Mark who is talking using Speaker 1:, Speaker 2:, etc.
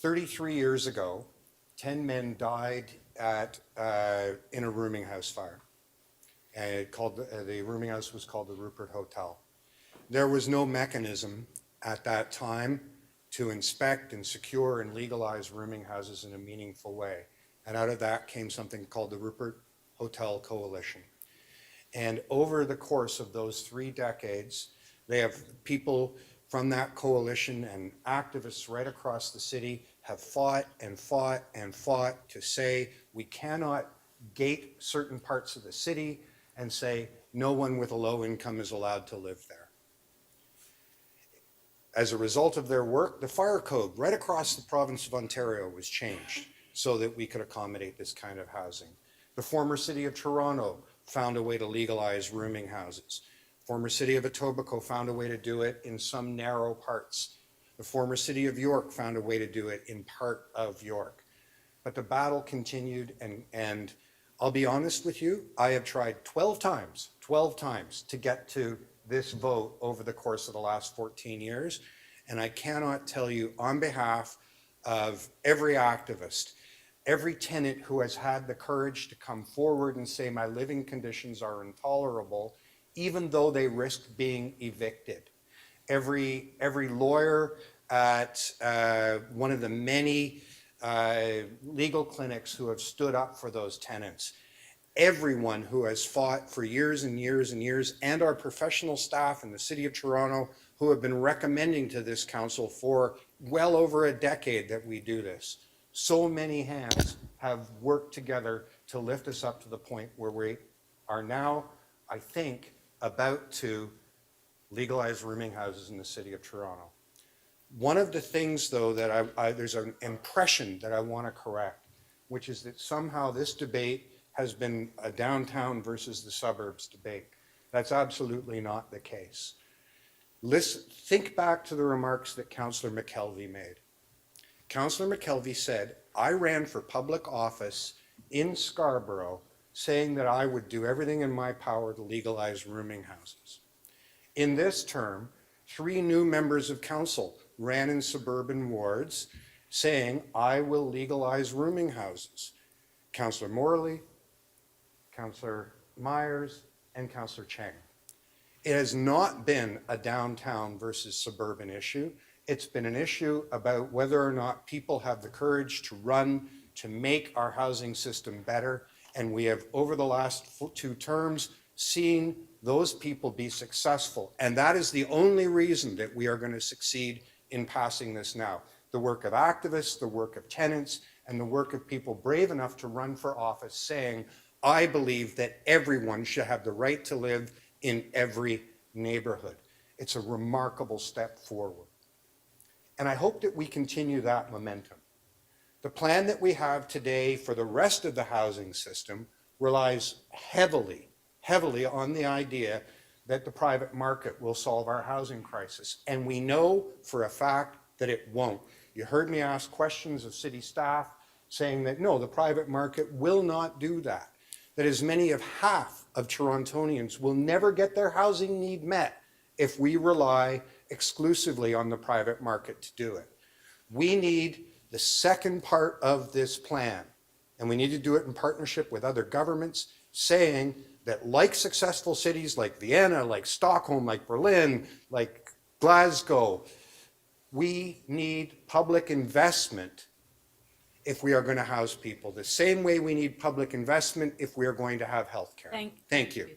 Speaker 1: 33 years ago, 10 men died in a rooming house fire. And the rooming house was called the Rupert Hotel. There was no mechanism at that time to inspect and secure and legalize rooming houses in a meaningful way. And out of that came something called the Rupert Hotel Coalition. And over the course of those 3 decades, they have people from that coalition and activists right across the city have fought and fought and fought to say we cannot gate certain parts of the city and say no one with a low income is allowed to live there. As a result of their work, the fire code right across the province of Ontario was changed so that we could accommodate this kind of housing. The former city of Toronto found a way to legalize rooming houses. Former city of Etobicoke found a way to do it in some narrow parts. The former city of York found a way to do it in part of York. But the battle continued, and I'll be honest with you, I have tried 12 times to get to this vote over the course of the last 14 years. And I cannot tell you on behalf of every activist, every tenant who has had the courage to come forward and say my living conditions are intolerable, even though they risk being evicted. Every lawyer at one of the many legal clinics who have stood up for those tenants, everyone who has fought for years and years and years, and our professional staff in the City of Toronto who have been recommending to this council for well over a decade that we do this. So many hands have worked together to lift us up to the point where we are now, I think, about to legalize rooming houses in the City of Toronto. One of the things, though, that there's an impression that I want to correct, which is that somehow this debate has been a downtown versus the suburbs debate. That's absolutely not the case. Think back to the remarks that Councillor McKelvey made. Councillor McKelvey said, I ran for public office in Scarborough saying that I would do everything in my power to legalize rooming houses. In this term, 3 new members of council ran in suburban wards saying, I will legalize rooming houses. Councillor Morley, Councillor Myers, and Councillor Chang. It has not been a downtown versus suburban issue. It's been an issue about whether or not people have the courage to run to make our housing system better. And we have, over the last 2 terms, seen those people be successful. And that is the only reason that we are going to succeed in passing this now. The work of activists, the work of tenants, and the work of people brave enough to run for office saying, I believe that everyone should have the right to live in every neighborhood. It's a remarkable step forward. And I hope that we continue that momentum. The plan that we have today for the rest of the housing system relies heavily on the idea that the private market will solve our housing crisis. And we know for a fact that it won't. You heard me ask questions of city staff saying that no, the private market will not do that. That as many as half of Torontonians will never get their housing need met if we rely exclusively on the private market to do it. We need the second part of this plan, and we need to do it in partnership with other governments, saying that like successful cities like Vienna, like Stockholm, like Berlin, like Glasgow, we need public investment if we are going to house people, the same way we need public investment if we are going to have health care.
Speaker 2: Thank you.